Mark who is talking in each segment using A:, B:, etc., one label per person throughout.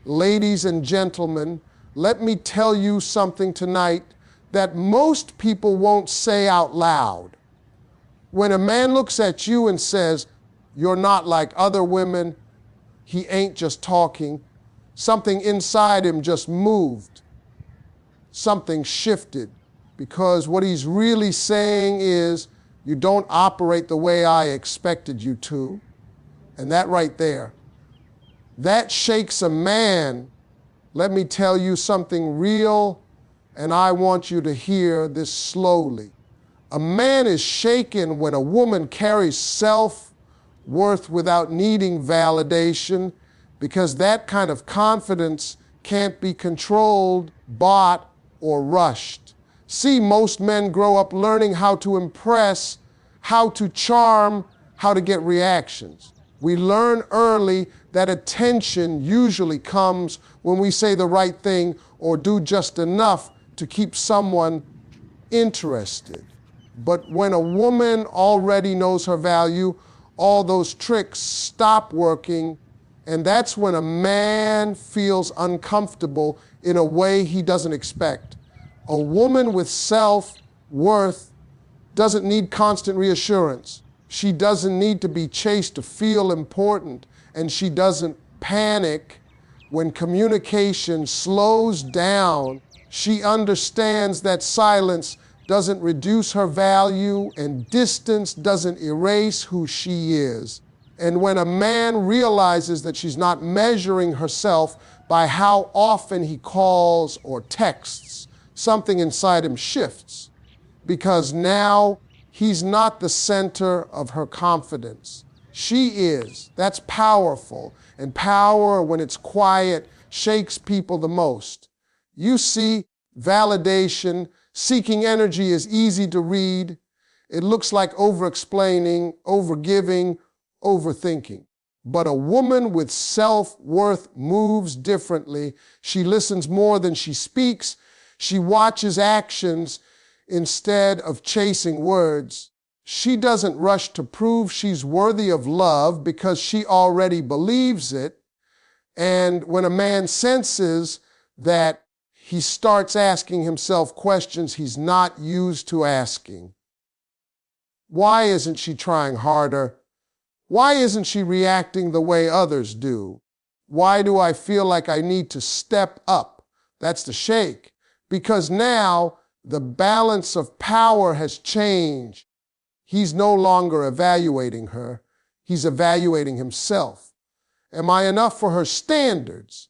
A: Ladies and gentlemen, let me tell you something tonight that most people won't say out loud. When a man looks at you and says, "You're not like other women," he ain't just talking. Something inside him just moved. Something shifted. Because what he's really saying is, you don't operate the way I expected you to. And that right there, that shakes a man. Let me tell you something real, and I want you to hear this slowly. A man is shaken when a woman carries self-worth without needing validation, because that kind of confidence can't be controlled, bought, or rushed. See, most men grow up learning how to impress, how to charm, how to get reactions. We learn early that attention usually comes when we say the right thing or do just enough to keep someone interested. But when a woman already knows her value, all those tricks stop working, and that's when a man feels uncomfortable in a way he doesn't expect. A woman with self-worth doesn't need constant reassurance. She doesn't need to be chased to feel important, and she doesn't panic when communication slows down. She understands that silence doesn't reduce her value and distance doesn't erase who she is. And when a man realizes that she's not measuring herself by how often he calls or texts, something inside him shifts, because now he's not the center of her confidence. She is. That's powerful. And power, when it's quiet, shakes people the most. You see, validation, seeking energy is easy to read. It looks like over-explaining, over-giving, overthinking. But a woman with self-worth moves differently. She listens more than she speaks. She watches actions instead of chasing words. She doesn't rush to prove she's worthy of love because she already believes it. And when a man senses that, he starts asking himself questions he's not used to asking. Why isn't she trying harder? Why isn't she reacting the way others do? Why do I feel like I need to step up? That's the shake. Because now the balance of power has changed. He's no longer evaluating her. He's evaluating himself. Am I enough for her standards?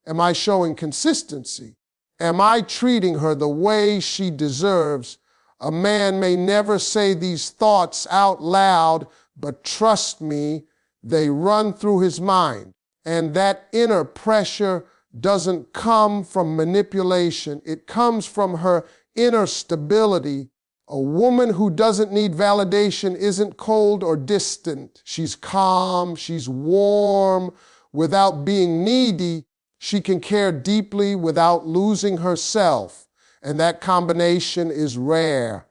A: Am I showing consistency? Am I treating her the way she deserves? A man may never say these thoughts out loud, but trust me, they run through his mind. And that inner pressure doesn't come from manipulation. It comes from her inner stability. A woman who doesn't need validation isn't cold or distant. She's calm, she's warm. Without being needy, she can care deeply without losing herself. And that combination is rare.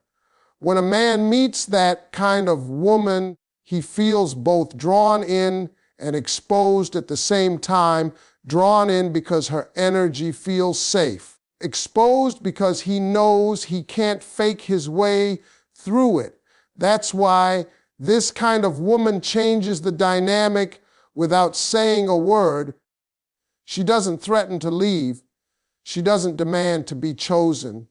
A: When a man meets that kind of woman, he feels both drawn in and exposed at the same time. Drawn in because her energy feels safe. Exposed because he knows he can't fake his way through it. That's why this kind of woman changes the dynamic without saying a word. She doesn't threaten to leave. She doesn't demand to be chosen.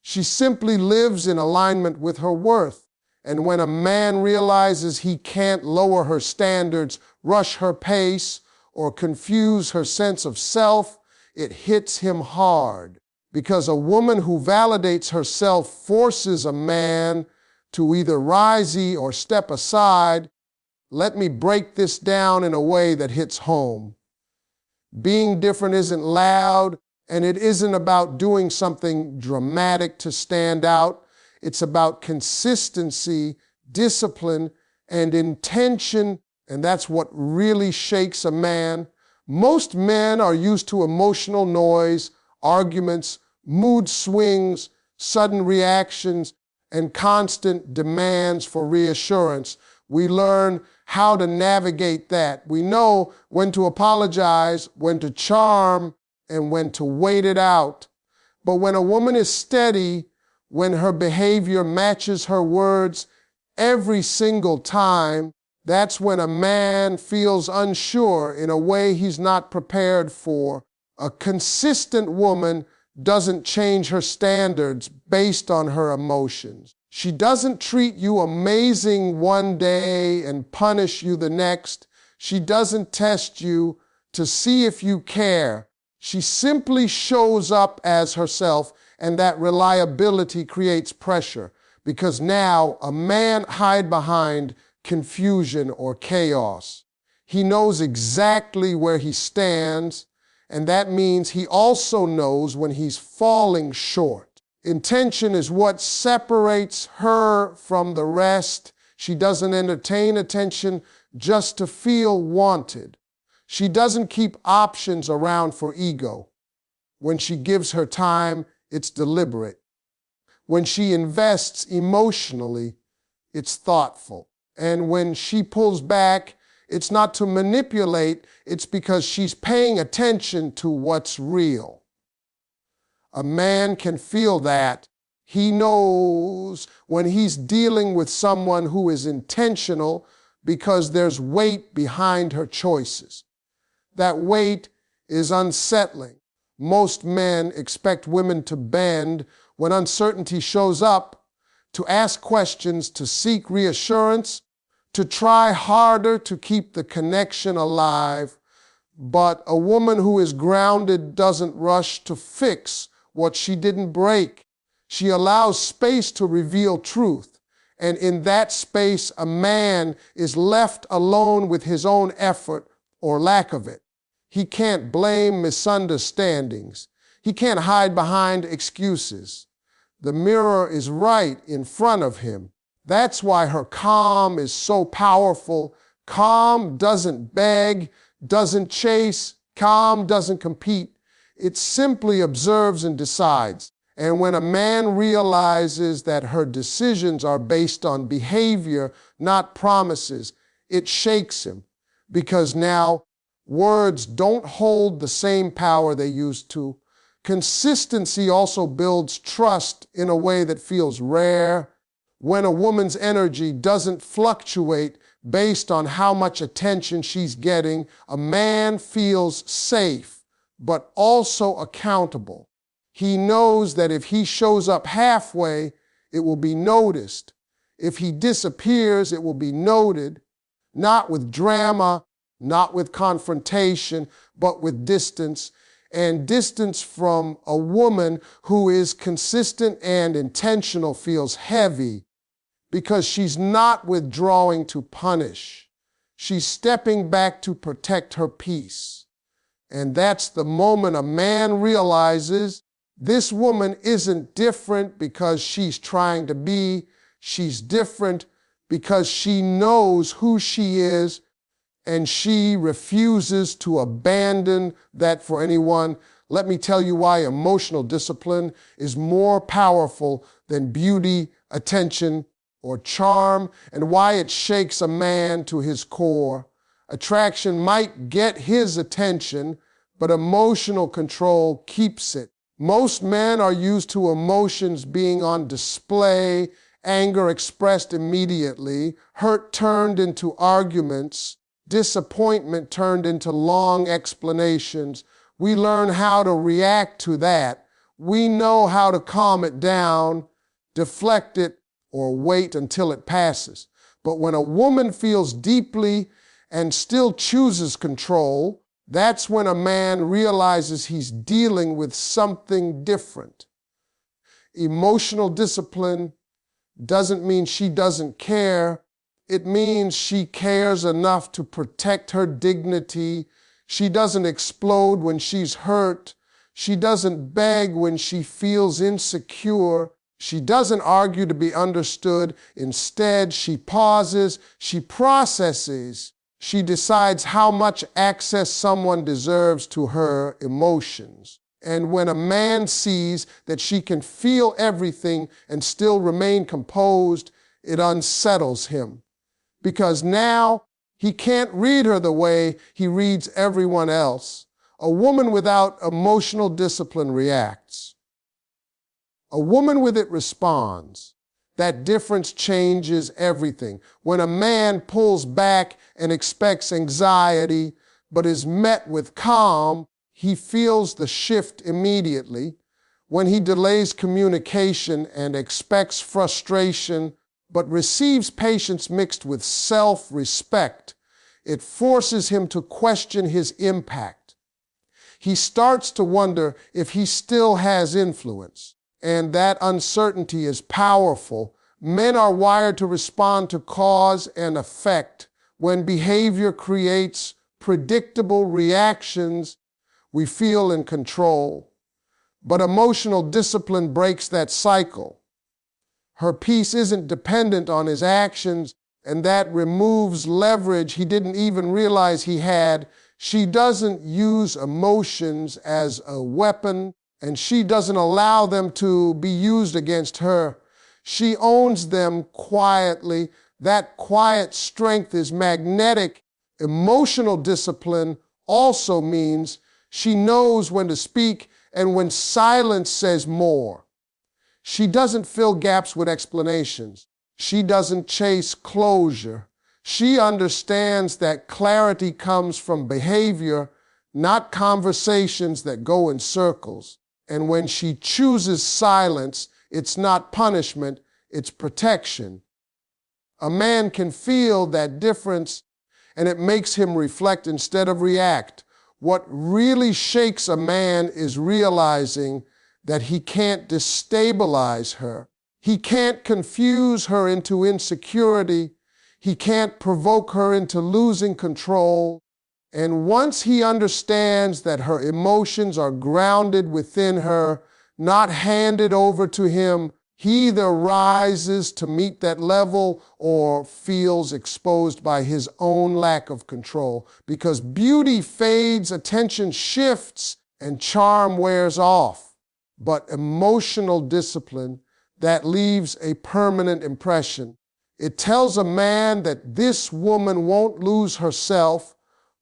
A: She simply lives in alignment with her worth. And when a man realizes he can't lower her standards, rush her pace, or confuse her sense of self, it hits him hard. Because a woman who validates herself forces a man to either rise or step aside. Let me break this down in a way that hits home. Being different isn't loud, and it isn't about doing something dramatic to stand out. It's about consistency, discipline, and intention, and that's what really shakes a man. Most men are used to emotional noise, arguments, mood swings, sudden reactions, and constant demands for reassurance. We learn how to navigate that. We know when to apologize, when to charm, and when to wait it out. But when a woman is steady, when her behavior matches her words every single time, that's when a man feels unsure in a way he's not prepared for. A consistent woman doesn't change her standards based on her emotions. She doesn't treat you amazing one day and punish you the next. She doesn't test you to see if you care. She simply shows up as herself, and that reliability creates pressure because now a man hides behind confusion or chaos. He knows exactly where he stands, and that means he also knows when he's falling short. Intention is what separates her from the rest. She doesn't entertain attention just to feel wanted. She doesn't keep options around for ego. When she gives her time, it's deliberate. When she invests emotionally, it's thoughtful. And when she pulls back, it's not to manipulate, it's because she's paying attention to what's real. A man can feel that. He knows when he's dealing with someone who is intentional because there's weight behind her choices. That weight is unsettling. Most men expect women to bend when uncertainty shows up, to ask questions, to seek reassurance, to try harder to keep the connection alive. But a woman who is grounded doesn't rush to fix what she didn't break. She allows space to reveal truth. And in that space, a man is left alone with his own effort or lack of it. He can't blame misunderstandings. He can't hide behind excuses. The mirror is right in front of him. That's why her calm is so powerful. Calm doesn't beg, doesn't chase. Calm doesn't compete. It simply observes and decides. And when a man realizes that her decisions are based on behavior, not promises, it shakes him. Because now words don't hold the same power they used to. Consistency also builds trust in a way that feels rare. When a woman's energy doesn't fluctuate based on how much attention she's getting, a man feels safe, but also accountable. He knows that if he shows up halfway, it will be noticed. If he disappears, it will be noted, not with drama, not with confrontation, but with distance. And distance from a woman who is consistent and intentional feels heavy because she's not withdrawing to punish. She's stepping back to protect her peace. And that's the moment a man realizes this woman isn't different because she's trying to be. She's different because she knows who she is, and she refuses to abandon that for anyone. Let me tell you why emotional discipline is more powerful than beauty, attention, or charm, and why it shakes a man to his core. Attraction might get his attention, but emotional control keeps it. Most men are used to emotions being on display, anger expressed immediately, hurt turned into arguments, disappointment turned into long explanations. We learn how to react to that. We know how to calm it down, deflect it, or wait until it passes. But when a woman feels deeply and still chooses control, that's when a man realizes he's dealing with something different. Emotional discipline doesn't mean she doesn't care. It means she cares enough to protect her dignity. She doesn't explode when she's hurt. She doesn't beg when she feels insecure. She doesn't argue to be understood. Instead, she pauses, she processes, she decides how much access someone deserves to her emotions. And when a man sees that she can feel everything and still remain composed, it unsettles him. because now he can't read her the way he reads everyone else. A woman without emotional discipline reacts. A woman with it responds. That difference changes everything. When a man pulls back and expects anxiety, but is met with calm, he feels the shift immediately. When he delays communication and expects frustration, but receives patience mixed with self-respect, it forces him to question his impact. He starts to wonder if he still has influence, and that uncertainty is powerful. Men are wired to respond to cause and effect. When behavior creates predictable reactions, we feel in control. But emotional discipline breaks that cycle. Her peace isn't dependent on his actions, and that removes leverage he didn't even realize he had. She doesn't use emotions as a weapon, and she doesn't allow them to be used against her. She owns them quietly. That quiet strength is magnetic. Emotional discipline also means she knows when to speak and when silence says more. She doesn't fill gaps with explanations. She doesn't chase closure. She understands that clarity comes from behavior, not conversations that go in circles. And when she chooses silence, it's not punishment, it's protection. A man can feel that difference, and it makes him reflect instead of react. What really shakes a man is realizing that he can't destabilize her. He can't confuse her into insecurity. He can't provoke her into losing control. And once he understands that her emotions are grounded within her, not handed over to him, he either rises to meet that level or feels exposed by his own lack of control. Because beauty fades, attention shifts, and charm wears off. But emotional discipline, that leaves a permanent impression. It tells a man that this woman won't lose herself,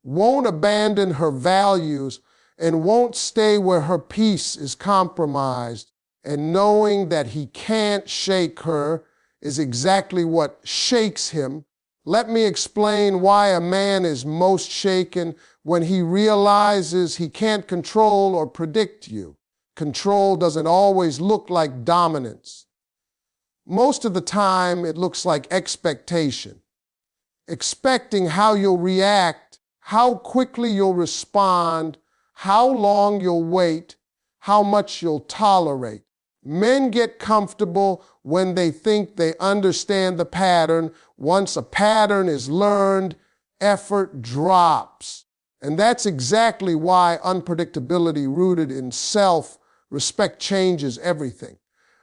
A: won't abandon her values, and won't stay where her peace is compromised. And knowing that he can't shake her is exactly what shakes him. Let me explain why a man is most shaken when he realizes he can't control or predict you. Control doesn't always look like dominance. Most of the time, it looks like expectation. Expecting how you'll react, how quickly you'll respond, how long you'll wait, how much you'll tolerate. Men get comfortable when they think they understand the pattern. Once a pattern is learned, effort drops. And that's exactly why unpredictability rooted in self-respect changes everything.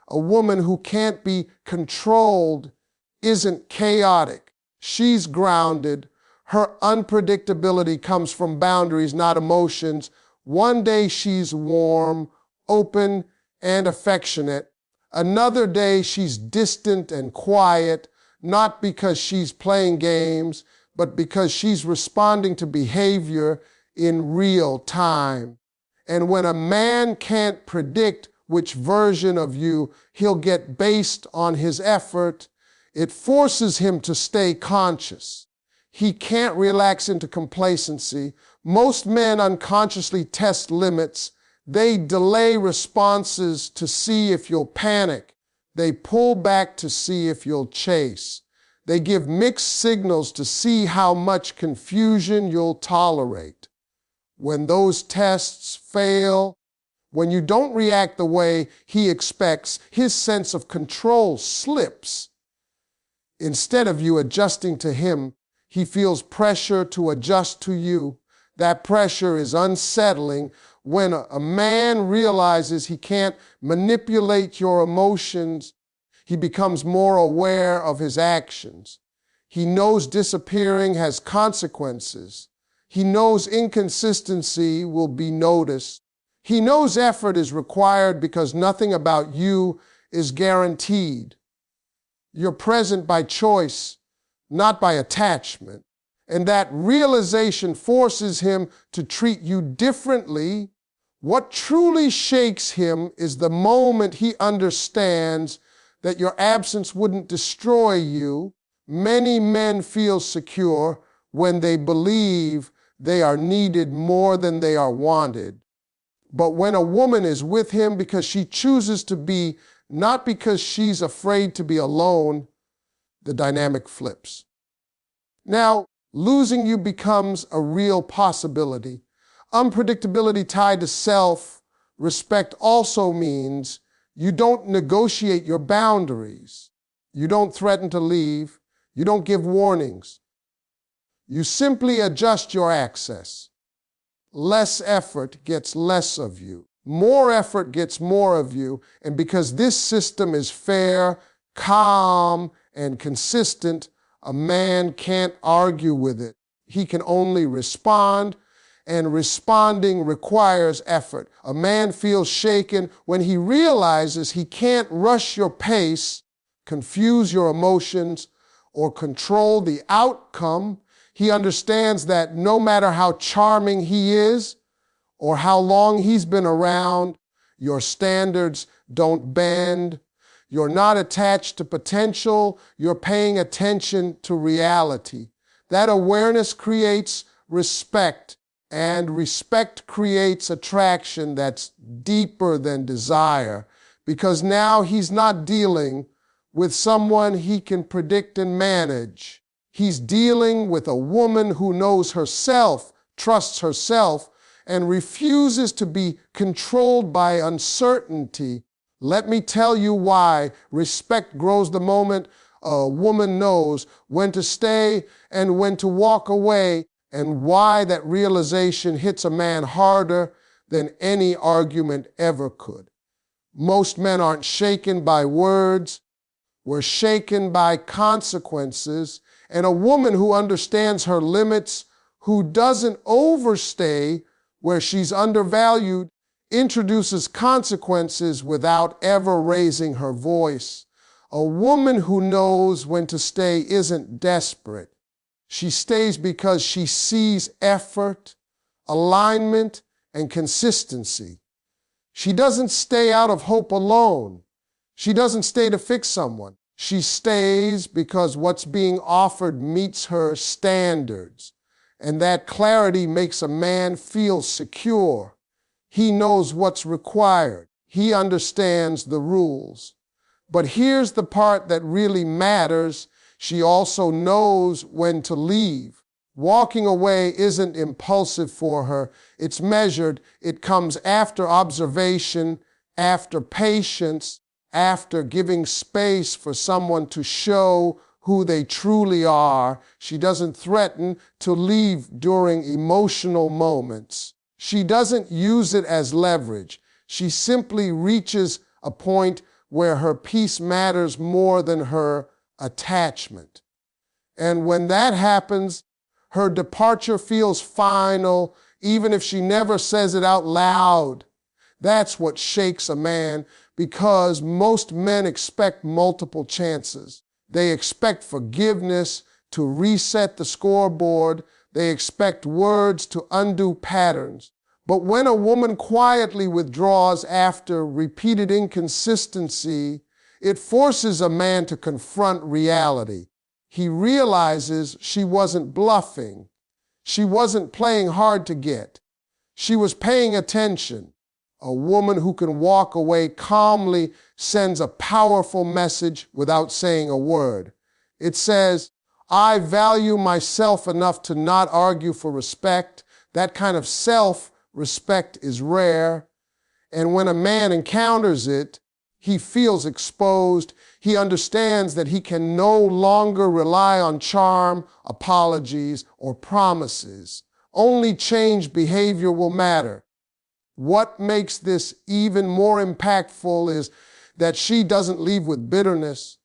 A: A woman who can't be controlled isn't chaotic. She's grounded. Her unpredictability comes from boundaries, not emotions. One day she's warm, open, and affectionate. Another day she's distant and quiet, not because she's playing games, but because she's responding to behavior in real time. And when a man can't predict which version of you he'll get based on his effort, it forces him to stay conscious. He can't relax into complacency. Most men unconsciously test limits. They delay responses to see if you'll panic. They pull back to see if you'll chase. They give mixed signals to see how much confusion you'll tolerate. When those tests fail, when you don't react the way he expects, his sense of control slips. Instead of you adjusting to him, he feels pressure to adjust to you. That pressure is unsettling. When a man realizes he can't manipulate your emotions, he becomes more aware of his actions. He knows disappearing has consequences. He knows inconsistency will be noticed. He knows effort is required because nothing about you is guaranteed. You're present by choice, not by attachment. And that realization forces him to treat you differently. What truly shakes him is the moment he understands that your absence wouldn't destroy you. Many men feel secure when they believe they are needed more than they are wanted. But when a woman is with him because she chooses to be, not because she's afraid to be alone, the dynamic flips. Now, losing you becomes a real possibility. Unpredictability tied to self-respect also means you don't negotiate your boundaries. You don't threaten to leave. You don't give warnings. You simply adjust your access. Less effort gets less of you. More effort gets more of you. And because this system is fair, calm, and consistent, a man can't argue with it. He can only respond, and responding requires effort. A man feels shaken when he realizes he can't rush your pace, confuse your emotions, or control the outcome. He understands that no matter how charming he is or how long he's been around, your standards don't bend. You're not attached to potential. You're paying attention to reality. That awareness creates respect, and respect creates attraction that's deeper than desire, because now he's not dealing with someone he can predict and manage. He's dealing with a woman who knows herself, trusts herself, and refuses to be controlled by uncertainty. Let me tell you why respect grows the moment a woman knows when to stay and when to walk away, and why that realization hits a man harder than any argument ever could. Most men aren't shaken by words. We're shaken by consequences. And a woman who understands her limits, who doesn't overstay where she's undervalued, introduces consequences without ever raising her voice. A woman who knows when to stay isn't desperate. She stays because she sees effort, alignment, and consistency. She doesn't stay out of hope alone. She doesn't stay to fix someone. She stays because what's being offered meets her standards. And that clarity makes a man feel secure. He knows what's required. He understands the rules. But here's the part that really matters. She also knows when to leave. Walking away isn't impulsive for her. It's measured. It comes after observation, after patience, after giving space for someone to show who they truly are. She doesn't threaten to leave during emotional moments. She doesn't use it as leverage. She simply reaches a point where her peace matters more than her attachment. And when that happens, her departure feels final, even if she never says it out loud. That's what shakes a man, because most men expect multiple chances. They expect forgiveness to reset the scoreboard. They expect words to undo patterns. But when a woman quietly withdraws after repeated inconsistency, it forces a man to confront reality. He realizes she wasn't bluffing. She wasn't playing hard to get. She was paying attention. A woman who can walk away calmly sends a powerful message without saying a word. It says, I value myself enough to not argue for respect. That kind of self-respect is rare. And when a man encounters it, he feels exposed. He understands that he can no longer rely on charm, apologies, or promises. Only changed behavior will matter. What makes this even more impactful is that she doesn't leave with bitterness.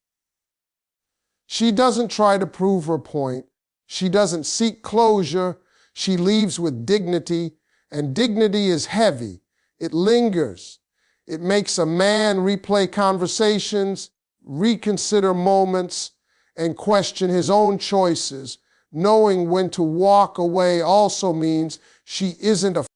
A: She doesn't try to prove her point. She doesn't seek closure. She leaves with dignity, and dignity is heavy. It lingers. It makes a man replay conversations, reconsider moments, and question his own choices. Knowing when to walk away also means she isn't